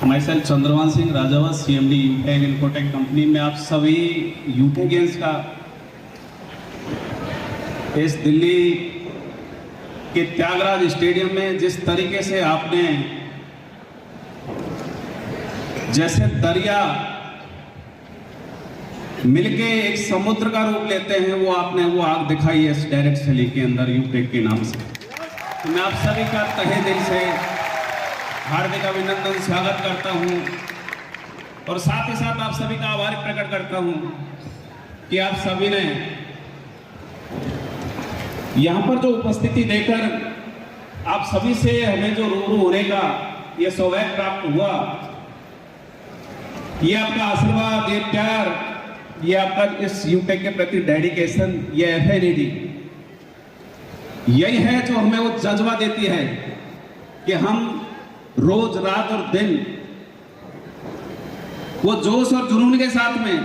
myself चंद्रवान Singh Rajawat, CMD यूटेक infotech company में आप सभी यूटेकियंस का इस दिल्ली के त्यागराज स्टेडियम में जिस तरीके से आपने जैसे दरिया मिलके एक समुद्र का रूप लेते हैं वो आपने वो आग दिखाई है इस डायरेक्ट सैली के अंदर यूटेक के नाम से। तो मैं आप सभी का तहे दिल से हार्दिक अभिनंदन स्वागत करता हूं और साथ ही साथ आप सभी का आभार प्रकट करता हूं कि आप सभी ने यहां पर जो उपस्थिति देकर आप सभी से हमें जो रूबरू होने का ये सौभाग्य प्राप्त हुआ, ये आपका आशीर्वाद, ये प्यार, ये आपका इस यूटेक के प्रति डेडिकेशन, ये एफिनिटी, यही है जो हमें वो जज्बा देती है कि हम रोज रात और दिन वो जोश और जुनून के साथ में,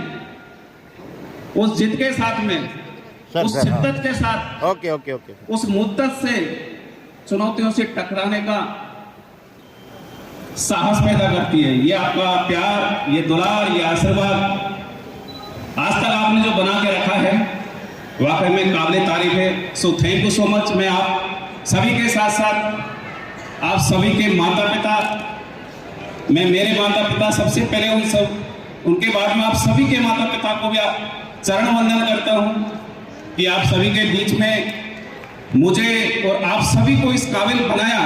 उस जिद के साथ में, उस शिद्दत के साथ, ओके, उस मुद्दत से चुनौतियों से टकराने का साहस पैदा करती है। ये आपका प्यार, ये दुलार, ये आशीर्वाद आज तक आपने जो बना के रखा है वाकई में काबिल तारीफ है। सो थैंक यू सो मच। मैं आप सभी के साथ साथ आप सभी के माता पिता, मैं मेरे माता पिता सबसे पहले उनके बाद में आप सभी के माता पिता को भी चरण वंदन करता हूं कि आप सभी के बीच में मुझे और आप सभी को इस काबिल बनाया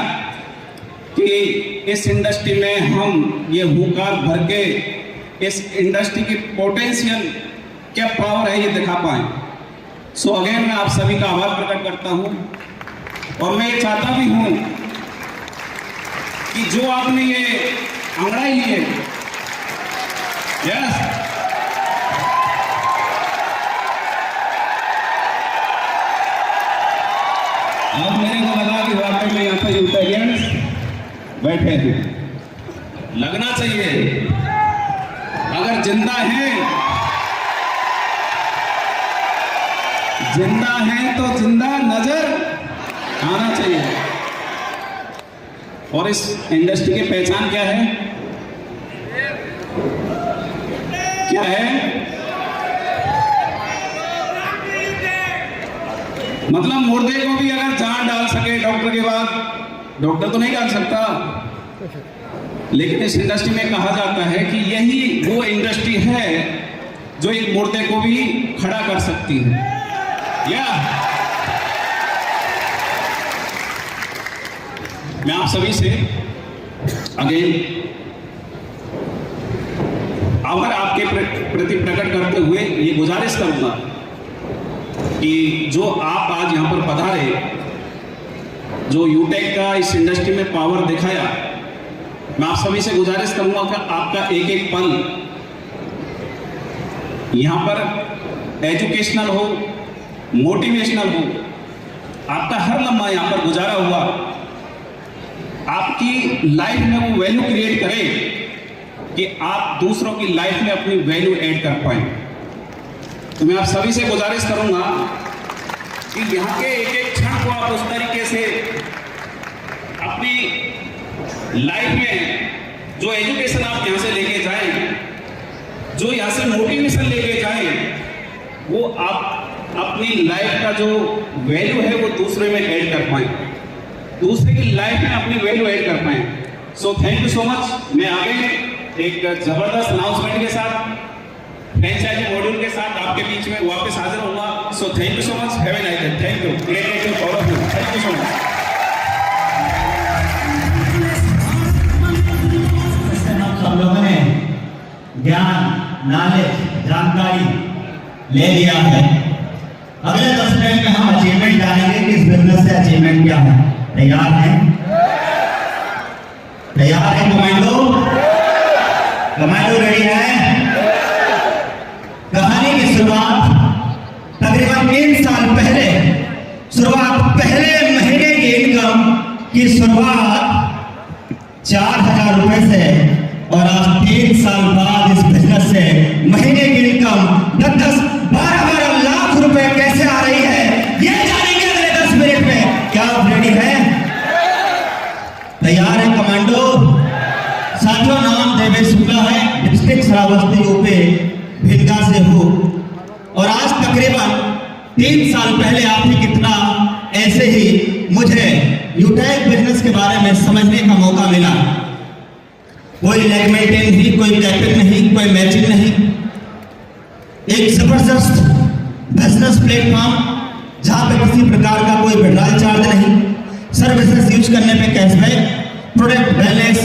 कि इस इंडस्ट्री में हम ये हुंकार भर के इस इंडस्ट्री की पोटेंशियल क्या पावर है ये दिखा पाए। सो अगेन मैं आप सभी का आभार प्रकट करता हूं और मैं ये चाहता भी हूं कि जो आपने ये अंगड़ाई ली है, यस, अब मेरे को लगा कि वाकई में यहाँ पर यूटेरियंस बैठे थे, लगना चाहिए। अगर जिंदा हैं तो जिंदा नजर आना चाहिए। और इस इंडस्ट्री की पहचान क्या है? क्या है? मतलब मुर्दे को भी अगर जान डाल सके डॉक्टर के बाद, डॉक्टर तो नहीं डाल सकता, लेकिन इस इंडस्ट्री में कहा जाता है कि यही वो इंडस्ट्री है जो एक मुर्दे को भी खड़ा कर सकती है। या मैं आप सभी से अगेन आभार आपके प्रति प्रकट करते हुए ये गुजारिश करूंगा कि जो आप आज यहां पर पधारे, जो यूटेक का इस इंडस्ट्री में पावर दिखाया, मैं आप सभी से गुजारिश करूंगा कि आपका एक एक पल यहां पर एजुकेशनल हो, मोटिवेशनल हो, आपका हर लम्हा यहां पर गुजारा हुआ आपकी लाइफ में वो वैल्यू क्रिएट करे कि आप दूसरों की लाइफ में अपनी वैल्यू ऐड कर पाए। तो मैं आप सभी से गुजारिश करूंगा कि यहाँ के एक एक क्षण को आप उस तरीके से अपनी लाइफ में जो एजुकेशन आप यहाँ से लेके जाएं, जो यहाँ से मोटिवेशन लेके जाएं, वो आप अपनी लाइफ का जो वैल्यू है वो दूसरे में ऐड कर पाए, दूसरे की लाइफ में अपनी वैल्यू ऐड कर पाए। सो थैंक यू सो मच। मैं आगे एक जबरदस्त अनाउंसमेंट के साथ, फ्रेंचाइजी मॉड्यूल के साथ आपके बीच में वापस हाजिर होऊंगा। So thank you so much. Have a nice day. Thank you. Great to all of you. Thank you so much. हम लोगों ने ज्ञान, नॉलेज, जानकारी ले लिया है। अगले 10 मिनट में हम अचीवमेंट जानेंगे कि इस बिजनेस से अचीवमेंट क्या है। तैयार हैं? तैयार है कमांडो? कमांडो रेडी है? कहानी की शुरुआत तकरीबन 3 साल पहले, पहले महीने की इनकम की शुरुआत 4000 रुपए से, और आज 3 साल बाद इस बिजनेस से महीने की इनकम 10, 12 लाख रुपए कैसे आ रही है, ये जानेंगे अगले 10 मिनट में। क्या आप रेडी हैं? तैयार है कमांडो? साथियों जो नाम देवेश शुक्ला है, डिस्ट्रिक्ट श्रावस्ती यूपी भिलका से हूँ। और आज तकरीबन 3 साल पहले आप ही कितना ऐसे ही मुझे यूटैग बिजनेस के बारे में समझने का मौका मिला। कोई लेग मेंटेन नहीं, कोई कैपिंग नहीं, कोई मैचिंग नहीं, एक जबरदस्त बिजनेस प्लेटफॉर्म जहां पे किसी प्रकार का कोई विड्रॉल चार्ज नहीं, सर्विसेज यूज करने पे कैशबैक, प्रोडक्ट बैलेंस,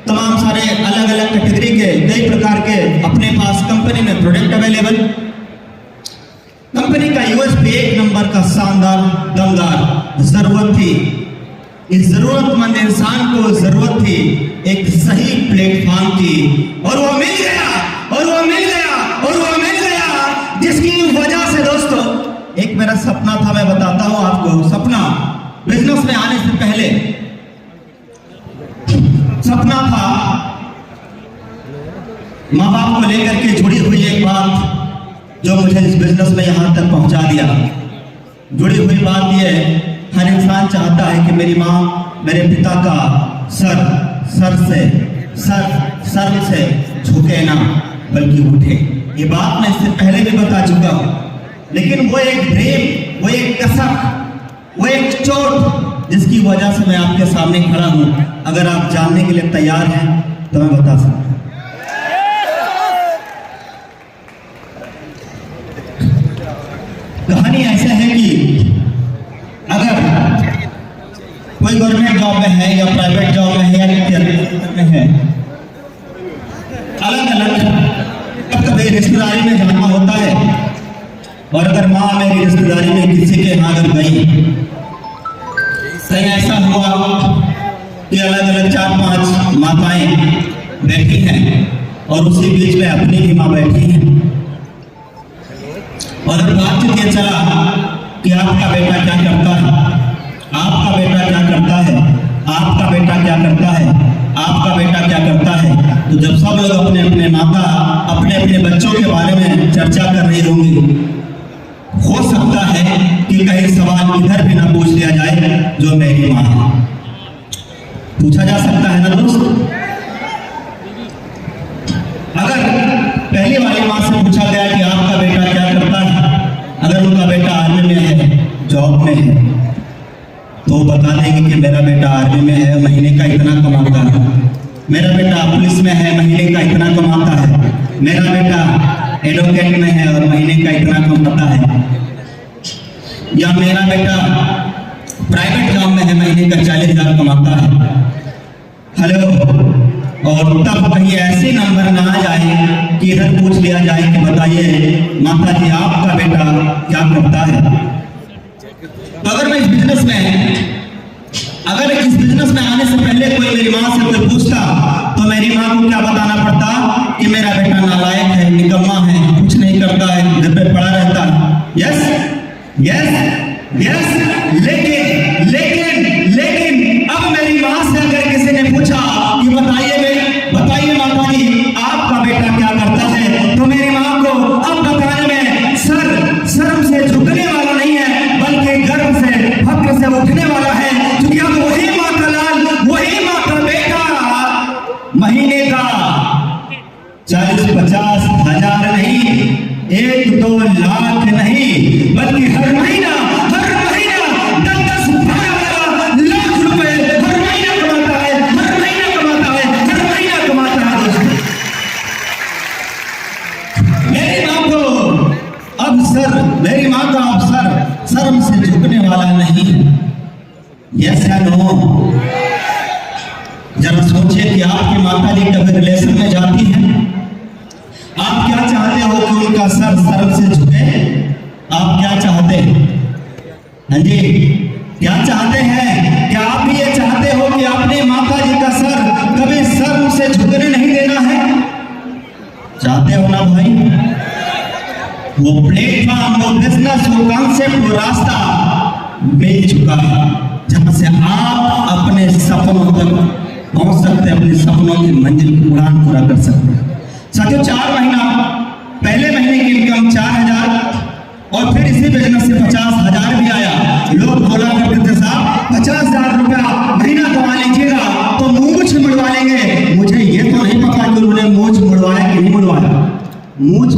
तमाम सारे अलग अलग कैटेगरी के कई प्रकार के अपने पास कंपनी में प्रोडक्ट अवेलेबल। कंपनी का यूएसपी 1 नंबर का शानदार दमदार। जरूरत थी, इस जरूरतमंद इंसान को जरूरत थी एक सही प्लेटफॉर्म की, और वो मिल गया, और वो मिल गया, और वो मिल गया, जिसकी वजह से दोस्तों एक मेरा सपना था, मैं बताता हूं आपको। सपना बिजनेस में आने से पहले सपना था, माँ बाप को लेकर के जुड़ी हुई एक बात जो मुझे इस बिजनेस में यहां तक पहुंचा दिया। जुड़ी हुई बात यह, हर इंसान चाहता है कि मेरी माँ मेरे पिता का सर से झुके ना, बल्कि उठे। ये बात मैं इससे पहले भी बता चुका हूं, लेकिन वो एक ड्रीम, वो एक कसक, वो एक चोट जिसकी वजह से मैं आपके सामने खड़ा हूं। अगर आप जानने के लिए तैयार हैं तो मैं बता सकता हूं। कहानी ऐसा है कि अगर कोई गवर्नमेंट जॉब में है या प्राइवेट जॉब में है या में है, अलग अलग कभी रिश्तेदारी में जाना होता है, और अगर माँ मेरी रिश्तेदारी में किसी के यहाँ अगर गई, कहीं ऐसा हुआ कि अलग अलग 4-5 माताएं बैठी हैं और उसी बीच में अपनी भी माँ बैठी है, और बातचीत ये चला कि आपका बेटा क्या करता है, आपका बेटा क्या करता है, आपका बेटा क्या करता है, आपका बेटा क्या करता है। तो जब सब लोग अपने अपने माता, अपने अपने बच्चों के बारे में चर्चा कर रही होंगी, हो सकता है कि कहीं सवाल इधर भी ना पूछ लिया जाए जो मेरी माँ है। पूछा जा सकता है ना दोस्त? अगर पहली वाली माँ से पूछा गया कि आपका बेटा क्या करता है, अगर उनका बेटा आर्मी में है, जॉब में है, तो बता देंगे कि मेरा बेटा आर्मी में है, महीने का इतना कमाता है। मेरा बेटा पुलिस में है, महीने का इतना कमाता है। मेरा बेटा एडवोकेट में है और महीने का इतना कमाता है। या मेरा बेटा प्राइवेट जॉब में है, महीने का 40,000 कमाता है। हेलो, और तब कहीं ऐसे नंबर ना आ जाए कि इधर पूछ लिया जाए कि बताइए माता जी आपका बेटा क्या करता है। तो अगर मैं इस बिजनेस में आने से पहले कोई मेरी माँ से कोई पूछता, तो मेरी माँ को क्या बताना पड़ता कि मेरा बेटा नालायक है, निकम्मा है, कुछ नहीं करता है, घर पे पड़ा रहता है। यस यस यस, लेकिन अब मेरी माँ से अगर किसी ने पूछा कि बताइए माता जी आपका बेटा क्या करता है, तो मेरी माँ को अब बताने में शर्म से झुकने वाला नहीं है, बल्कि गर्व से, फक्र से उठने वाला है, क्योंकि अब वही माँ का लाल, वही माँ का बेटा महीने का 40-50 हजार नहीं, 1-2 लाख नहीं, बल्कि हर महीना 10-10, 12 लाख रुपए हर महीना कमाता है, हर महीना कमाता है दोस्तों। मेरी माँ का अवसर शर्म से झुकने वाला नहीं है। यस या नो? जरा सोचिए कि आपकी माता जी कभी रिलेशन में जाती है, आप क्या चाहते हो कि उनका सर शर्म से झुके? आप क्या चाहते हैं? हाँ जी, क्या चाहते हैं? क्या आप भी ये चाहते हो कि अपने माता जी का सर कभी शर्म से झुकने नहीं देना है? चाहते हो ना भाई? वो प्लेटफॉर्म, वो बिजनेस, वो कॉन्सेप्ट, वो रास्ता मिल चुका है जहां से आप अपने सपनों तक पहुंच सकते हैं, अपने सपनों की मंजिल की उड़ान पूरा कर सकते हैं। साथियों, 4 महीना, पहले महीने की इनकम 4,000 और फिर इसी बिजनेस से 50,000 भी आया। लोग बोला करते थे साहब 50,000 रुपया महीना कमा लीजिएगा तो मुंह कुछ मुड़वा लेंगे। मुझे ये तो नहीं पता कि उन्होंने मूंछ मुड़वाया कि नहीं मुड़वाया। मूंछ